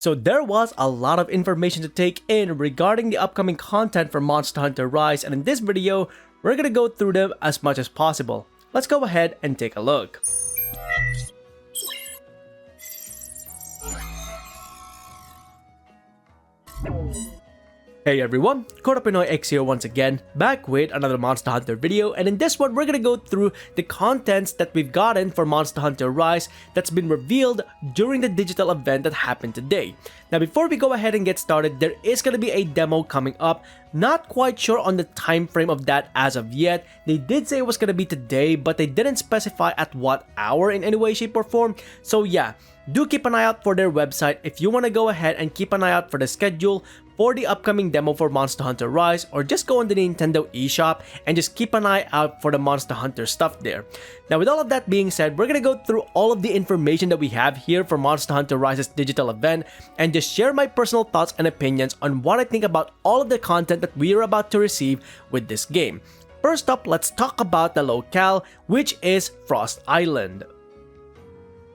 So there was a lot of information to take in regarding the upcoming content for Monster Hunter Rise, and in this video, we're gonna go through them as much as possible. Let's go ahead and take a look. Hey everyone, Pinoy X here once again, back with another Monster Hunter video, and in this one we're gonna go through the contents that we've gotten for Monster Hunter Rise that's been revealed during the digital event that happened today. Now before we go ahead and get started, there is gonna be a demo coming up. Not quite sure on the time frame of that as of yet. They did say it was gonna be today, but they didn't specify at what hour in any way, shape, or form. So yeah, do keep an eye out for their website if you want to go ahead and keep an eye out for the schedule for the upcoming demo for Monster Hunter Rise, or just go on the Nintendo eShop and just keep an eye out for the Monster Hunter stuff there. Now with all of that being said, we're gonna go through all of the information that we have here for Monster Hunter Rise's digital event and just share my personal thoughts and opinions on what I think about all of the content that we are about to receive with this game. First up, let's talk about the locale, which is Frost Island.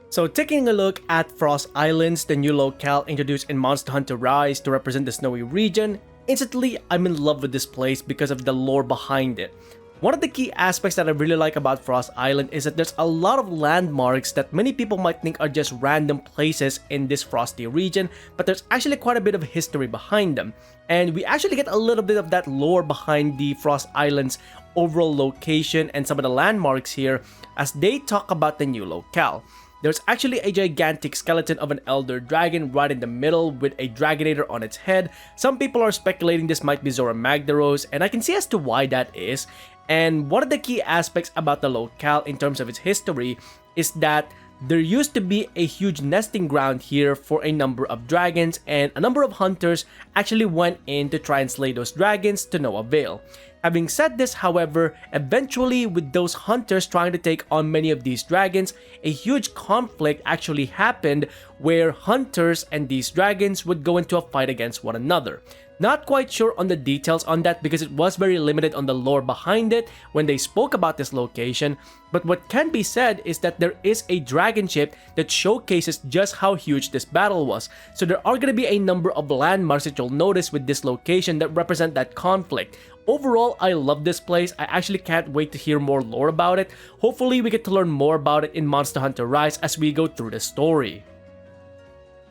So taking a look at Frost Islands, the new locale introduced in Monster Hunter Rise to represent the snowy region, instantly I'm in love with this place because of the lore behind it. One of the key aspects that I really like about Frost Island is that there's a lot of landmarks that many people might think are just random places in this frosty region, but there's actually quite a bit of history behind them. And we actually get a little bit of that lore behind the Frost Island's overall location and some of the landmarks here as they talk about the new locale. There's actually a gigantic skeleton of an elder dragon right in the middle with a Dragonator on its head. Some people are speculating this might be Zora Magdaros, and I can see as to why that is. And one of the key aspects about the locale in terms of its history is that there used to be a huge nesting ground here for a number of dragons, and a number of hunters actually went in to try and slay those dragons to no avail. Having said this, however, eventually with those hunters trying to take on many of these dragons, a huge conflict actually happened where hunters and these dragons would go into a fight against one another. Not quite sure on the details on that because it was very limited on the lore behind it when they spoke about this location, but what can be said is that there is a dragon ship that showcases just how huge this battle was. So there are going to be a number of landmarks that you'll notice with this location that represent that conflict. Overall, I love this place. I actually can't wait to hear more lore about it. Hopefully we get to learn more about it in Monster Hunter Rise as we go through the story.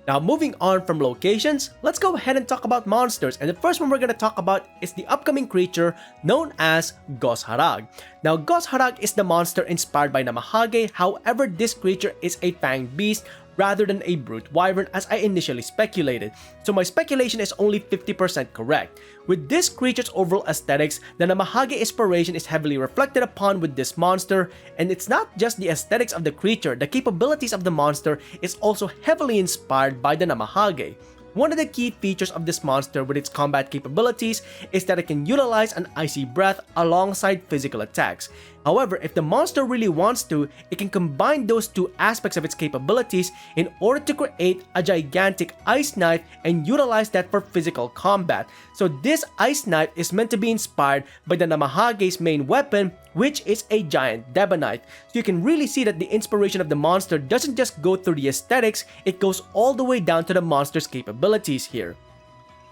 Now moving on from locations, let's go ahead and talk about monsters, and the first one we're going to talk about is the upcoming creature known as Goss Harag. Now Goss Harag is the monster inspired by Namahage, however this creature is a fanged beast rather than a brute wyvern as I initially speculated, so my speculation is only 50% correct. With this creature's overall aesthetics, the Namahage inspiration is heavily reflected upon with this monster, and it's not just the aesthetics of the creature, the capabilities of the monster is also heavily inspired by the Namahage. One of the key features of this monster with its combat capabilities is that it can utilize an icy breath alongside physical attacks. However, if the monster really wants to, it can combine those two aspects of its capabilities in order to create a gigantic ice knife and utilize that for physical combat. So this ice knife is meant to be inspired by the Namahage's main weapon, which is a giant Deba knife. So you can really see that the inspiration of the monster doesn't just go through the aesthetics, it goes all the way down to the monster's capabilities here.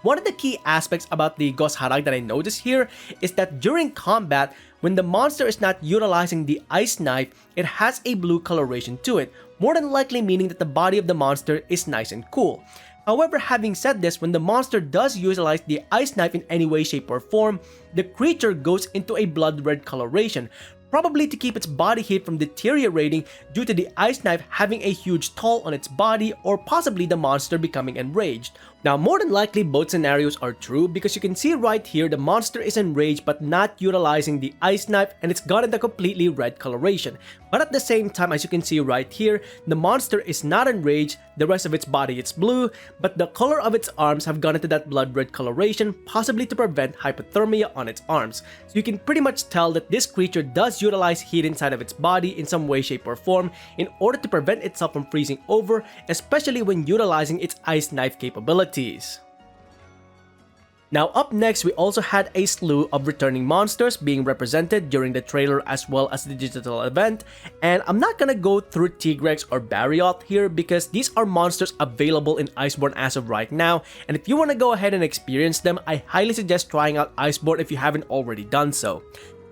One of the key aspects about the Goss Harag that I noticed here is that during combat, when the monster is not utilizing the ice knife, it has a blue coloration to it, more than likely meaning that the body of the monster is nice and cool. However, having said this, when the monster does utilize the ice knife in any way, shape, or form, the creature goes into a blood red coloration, probably to keep its body heat from deteriorating due to the ice knife having a huge toll on its body, or possibly the monster becoming enraged. Now more than likely both scenarios are true because you can see right here the monster is enraged but not utilizing the ice knife, and it's gotten the completely red coloration. But at the same time, as you can see right here, the monster is not enraged, the rest of its body is blue, but the color of its arms have gone into that blood red coloration, possibly to prevent hypothermia on its arms. So you can pretty much tell that this creature does utilize heat inside of its body in some way, shape, or form in order to prevent itself from freezing over, especially when utilizing its ice knife capabilities. Now up next, we also had a slew of returning monsters being represented during the trailer as well as the digital event, and I'm not gonna go through Tigrex or Barioth here because these are monsters available in Iceborne as of right now, and if you want to go ahead and experience them, I highly suggest trying out Iceborne if you haven't already done so.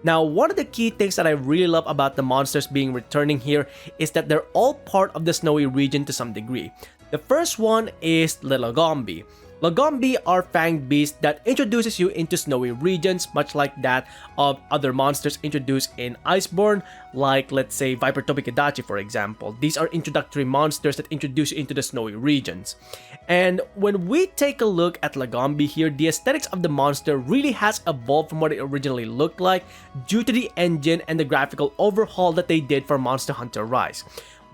Now, one of the key things that I really love about the monsters being returning here is that they're all part of the snowy region to some degree. The first one is the Lagombi. Lagombi are fanged beasts that introduces you into snowy regions, much like that of other monsters introduced in Iceborne, like let's say Vipertopikadachi for example. These are introductory monsters that introduce you into the snowy regions. And when we take a look at Lagombi here, the aesthetics of the monster really has evolved from what it originally looked like due to the engine and the graphical overhaul that they did for Monster Hunter Rise.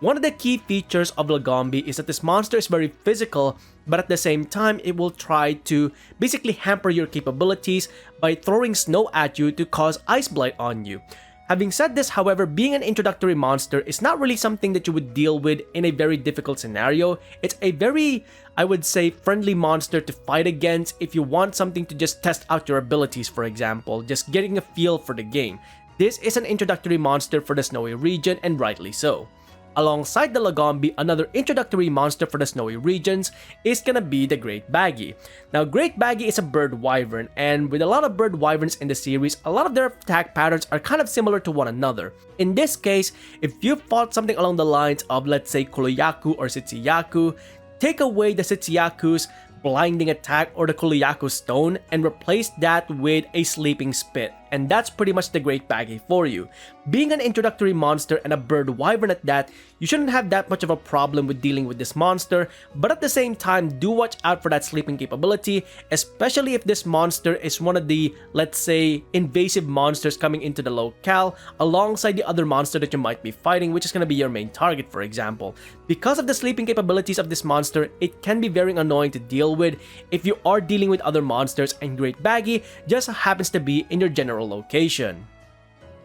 One of the key features of Lagombi is that this monster is very physical, but at the same time, it will try to basically hamper your capabilities by throwing snow at you to cause ice blight on you. Having said this, however, being an introductory monster is not really something that you would deal with in a very difficult scenario. It's a very, I would say, friendly monster to fight against if you want something to just test out your abilities, for example, just getting a feel for the game. This is an introductory monster for the snowy region, and rightly so. Alongside the Lagombi, another introductory monster for the snowy regions is gonna be the Great Baggy. Now, Great Baggy is a bird wyvern, and with a lot of bird wyverns in the series, a lot of their attack patterns are kind of similar to one another. In this case, if you fought something along the lines of, let's say, Kuroyaku or Sitsuyaku, take away the Sitsuyaku's blinding attack or the Kuroyaku stone and replace that with a sleeping spit, and that's pretty much the Great Baggy for you. Being an introductory monster and a bird wyvern at that, you shouldn't have that much of a problem with dealing with this monster, but at the same time, do watch out for that sleeping capability, especially if this monster is one of the, let's say, invasive monsters coming into the locale alongside the other monster that you might be fighting, which is going to be your main target, for example. Because of the sleeping capabilities of this monster, it can be very annoying to deal with if you are dealing with other monsters, and Great Baggy just happens to be in your general location.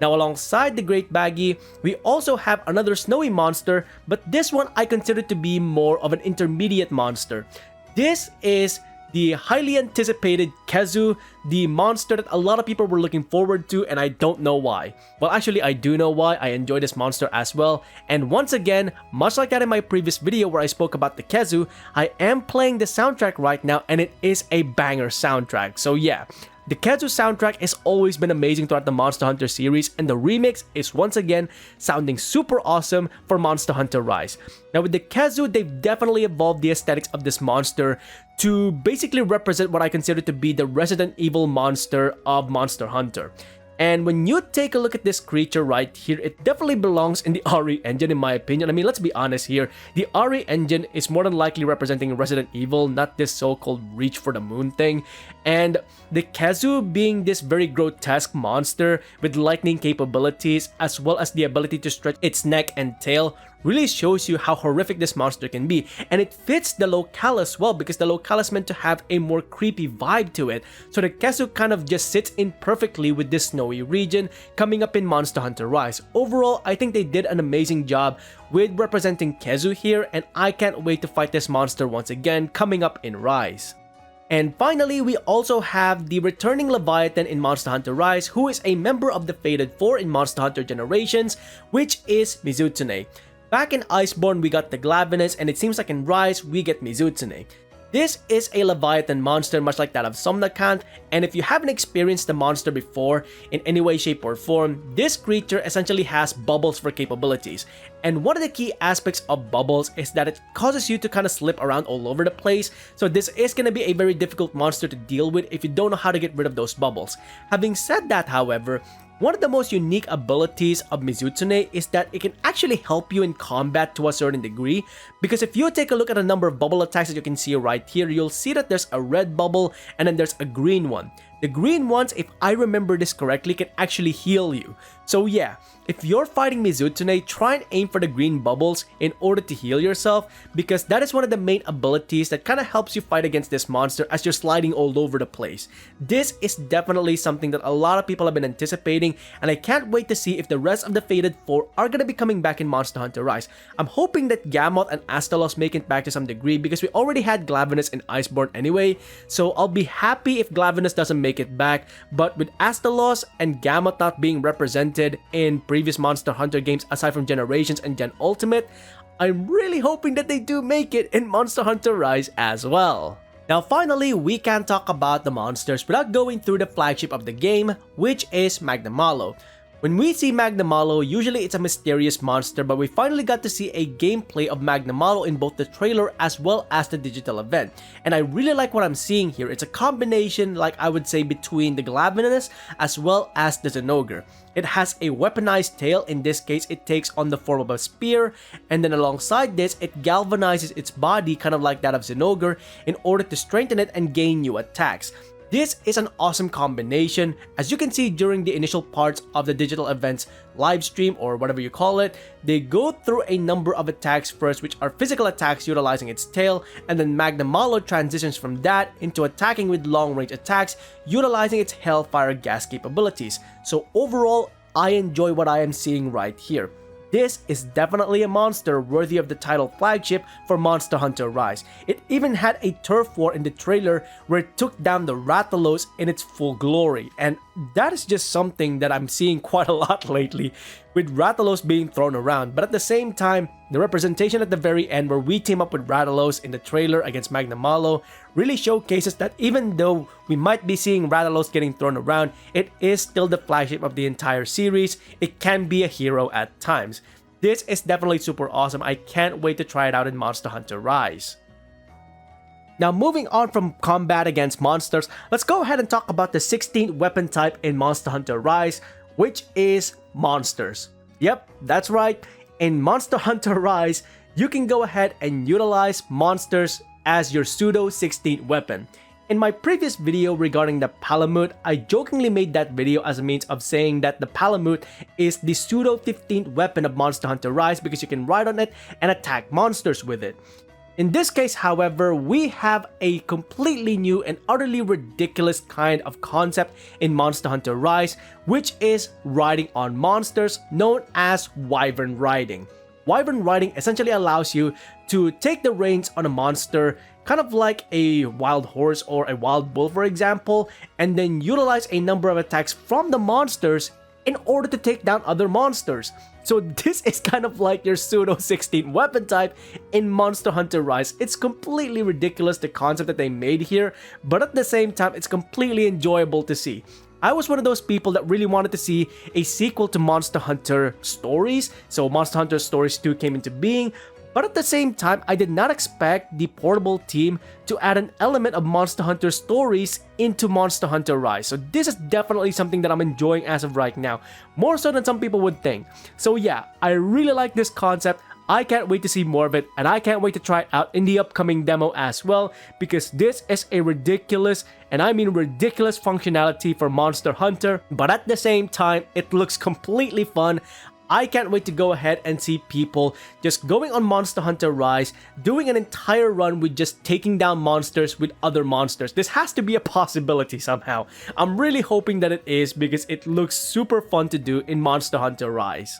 Now, alongside the Great Baggy, we also have another snowy monster, but this one I consider to be more of an intermediate monster. This is the highly anticipated Kezu, the monster that a lot of people were looking forward to, and I don't know why. Well, actually, I do know why. I enjoy this monster as well, and once again, much like that in my previous video where I spoke about the Kezu, I am playing the soundtrack right now, and it is a banger soundtrack. So yeah, the Kezu soundtrack has always been amazing throughout the Monster Hunter series, and the remix is once again sounding super awesome for Monster Hunter Rise. Now with the Kezu, they've definitely evolved the aesthetics of this monster to basically represent what I consider to be the Resident Evil monster of Monster Hunter. And when you take a look at this creature right here, it definitely belongs in the RE engine in my opinion. I mean, let's be honest here. The RE engine is more than likely representing Resident Evil, not this so-called Reach for the Moon thing. And the Kezu being this very grotesque monster with lightning capabilities as well as the ability to stretch its neck and tail really shows you how horrific this monster can be, and it fits the locale as well because the locale is meant to have a more creepy vibe to it, so the Kezu kind of just sits in perfectly with this snowy region coming up in Monster Hunter Rise. Overall, I think they did an amazing job with representing Kezu here, and I can't wait to fight this monster once again coming up in Rise. And finally, we also have the returning Leviathan in Monster Hunter Rise, who is a member of the Fated 4 in Monster Hunter Generations, which is Mizutsune. Back in Iceborne, we got the Glavenus, and it seems like in Rise, we get Mizutsune. This is a Leviathan monster much like that of Somnacant, and if you haven't experienced the monster before in any way, shape, or form, this creature essentially has bubbles for capabilities. And one of the key aspects of bubbles is that it causes you to kind of slip around all over the place, so this is going to be a very difficult monster to deal with if you don't know how to get rid of those bubbles. Having said that, however, one of the most unique abilities of Mizutsune is that it can actually help you in combat to a certain degree, because if you take a look at a number of bubble attacks that you can see right here, you'll see that there's a red bubble and then there's a green one. The green ones, if I remember this correctly, can actually heal you. So yeah, if you're fighting Mizutsune, try and aim for the green bubbles in order to heal yourself, because that is one of the main abilities that kind of helps you fight against this monster as you're sliding all over the place. This is definitely something that a lot of people have been anticipating, and I can't wait to see if the rest of the Fated 4 are gonna be coming back in Monster Hunter Rise. I'm hoping that Gammoth and Astalos make it back to some degree, because we already had Glavenus and Iceborne anyway, so I'll be happy if Glavenus doesn't make it back, but with Astalos and Gammoth not being represented in previous Monster Hunter games aside from Generations and Gen Ultimate, I'm really hoping that they do make it in Monster Hunter Rise as well. Now finally, we can talk about the monsters without going through the flagship of the game, which is Magnamalo. When we see Magnamalo, usually it's a mysterious monster, but we finally got to see a gameplay of Magnamalo in both the trailer as well as the digital event. And I really like what I'm seeing here. It's a combination, like I would say, between the Glavenus as well as the Zinogre. It has a weaponized tail. In this case, it takes on the form of a spear, and then alongside this, it galvanizes its body kind of like that of Zinogre in order to strengthen it and gain new attacks. This is an awesome combination. As you can see during the initial parts of the digital events live stream or whatever you call it, they go through a number of attacks first, which are physical attacks utilizing its tail, and then Magnamalo transitions from that into attacking with long range attacks utilizing its Hellfire gas capabilities. So overall, I enjoy what I am seeing right here. This is definitely a monster worthy of the title Flagship for Monster Hunter Rise. It even had a turf war in the trailer where it took down the Rathalos in its full glory, and that is just something that I'm seeing quite a lot lately, with Rathalos being thrown around. But at the same time, the representation at the very end where we team up with Rathalos in the trailer against Magnamalo really showcases that even though we might be seeing Rathalos getting thrown around, it is still the flagship of the entire series. It can be a hero at times. This is definitely super awesome. I can't wait to try it out in Monster Hunter Rise. Now moving on from combat against monsters, let's go ahead and talk about the 16th weapon type in Monster Hunter Rise, which is monsters. Yep, that's right. In Monster Hunter Rise, you can go ahead and utilize monsters as your pseudo 16th weapon. In my previous video regarding the Palamute, I jokingly made that video as a means of saying that the Palamute is the pseudo 15th weapon of Monster Hunter Rise because you can ride on it and attack monsters with it. In this case, however, we have a completely new and utterly ridiculous kind of concept in Monster Hunter Rise, which is riding on monsters, known as Wyvern riding. Wyvern riding essentially allows you to take the reins on a monster, kind of like a wild horse or a wild bull for example, and then utilize a number of attacks from the monsters in order to take down other monsters. So this is kind of like your pseudo 16 weapon type in Monster Hunter Rise. It's completely ridiculous, the concept that they made here, but at the same time, it's completely enjoyable to see. I was one of those people that really wanted to see a sequel to Monster Hunter Stories, so Monster Hunter Stories 2 came into being, but at the same time, I did not expect the portable team to add an element of Monster Hunter Stories into Monster Hunter Rise. So this is definitely something that I'm enjoying as of right now, more so than some people would think. So yeah, I really like this concept. I can't wait to see more of it, and I can't wait to try it out in the upcoming demo as well, because this is a ridiculous, and I mean ridiculous functionality for Monster Hunter, but at the same time, it looks completely fun. I can't wait to go ahead and see people just going on Monster Hunter Rise, doing an entire run with just taking down monsters with other monsters. This has to be a possibility somehow. I'm really hoping that it is because it looks super fun to do in Monster Hunter Rise.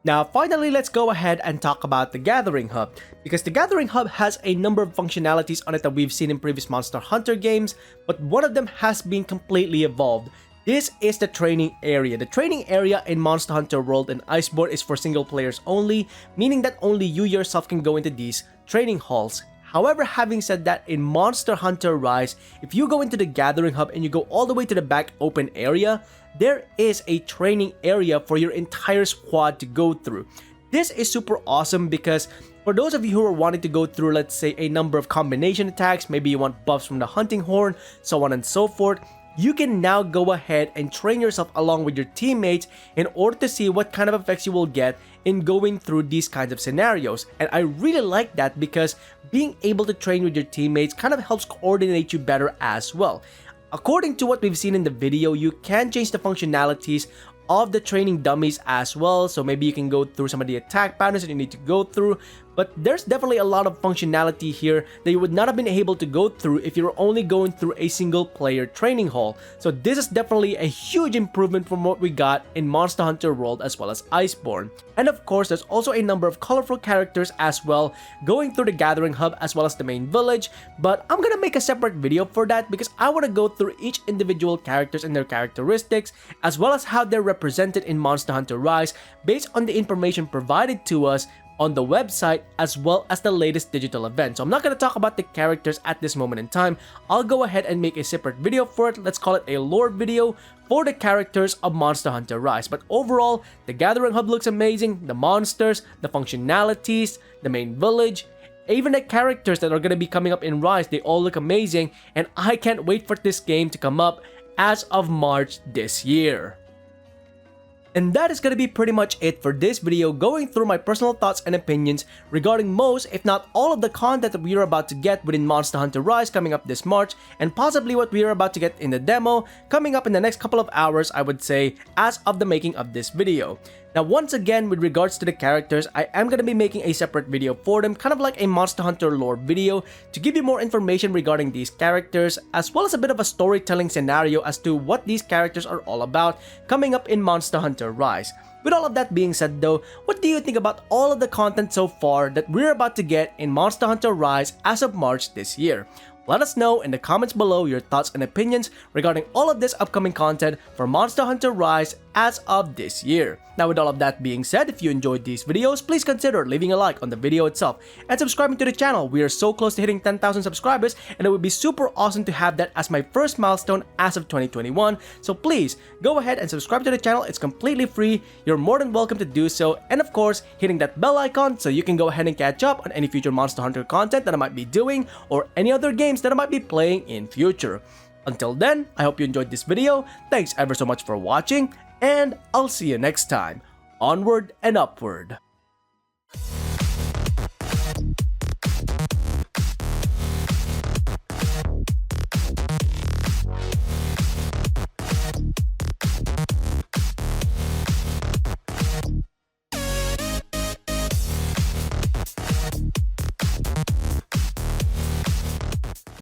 Now finally, let's go ahead and talk about the Gathering Hub, because the Gathering Hub has a number of functionalities on it that we've seen in previous Monster Hunter games, but one of them has been completely evolved. This is the training area. The training area in Monster Hunter World and Iceborne is for single players only, meaning that only you yourself can go into these training halls. However, having said that, in Monster Hunter Rise, if you go into the Gathering Hub and you go all the way to the back open area, there is a training area for your entire squad to go through. This is super awesome because for those of you who are wanting to go through, let's say, a number of combination attacks, maybe you want buffs from the Hunting Horn, so on and so forth, you can now go ahead and train yourself along with your teammates in order to see what kind of effects you will get in going through these kinds of scenarios. And I really like that because being able to train with your teammates kind of helps coordinate you better as well. according to what we've seen in the video, you can change the functionalities of the training dummies as well. So maybe you can go through some of the attack patterns that you need to go through. But there's definitely a lot of functionality here that you would not have been able to go through if you were only going through a single player training hall. So this is definitely a huge improvement from what we got in Monster Hunter World as well as Iceborne. And of course, there's also a number of colorful characters as well going through the Gathering Hub as well as the main village. But I'm gonna make a separate video for that because I want to go through each individual characters and their characteristics as well as how they're represented in Monster Hunter Rise based on the information provided to us on the website as well as the latest digital event. So I'm not going to talk about the characters at this moment in time. I'll go ahead and make a separate video for it. Let's call it a lore video for the characters of Monster Hunter Rise. But overall, the Gathering Hub looks amazing. The monsters, the functionalities, the main village, even the characters that are going to be coming up in Rise, they all look amazing. And I can't wait for this game to come up as of March this year. And that is going to be pretty much it for this video, going through my personal thoughts and opinions regarding most, if not all of the content that we are about to get within Monster Hunter Rise coming up this March, and possibly what we are about to get in the demo coming up in the next couple of hours, I would say, as of the making of this video. Now, once again, with regards to the characters, I am going to be making a separate video for them, kind of like a Monster Hunter lore video, to give you more information regarding these characters, as well as a bit of a storytelling scenario as to what these characters are all about coming up in Monster Hunter Rise. With all of that being said though, what do you think about all of the content so far that we're about to get in Monster Hunter Rise as of March this year? Let us know in the comments below your thoughts and opinions regarding all of this upcoming content for Monster Hunter Rise as of this year. Now, with all of that being said, if you enjoyed these videos, please consider leaving a like on the video itself and subscribing to the channel. We are so close to hitting 10,000 subscribers, and it would be super awesome to have that as my first milestone as of 2021. So please go ahead and subscribe to the channel. It's completely free. You're more than welcome to do so, and of course, hitting that bell icon so you can go ahead and catch up on any future Monster Hunter content that I might be doing or any other games that I might be playing in future. Until then, I hope you enjoyed this video. Thanks ever so much for watching, and I'll see you next time. Onward and upward.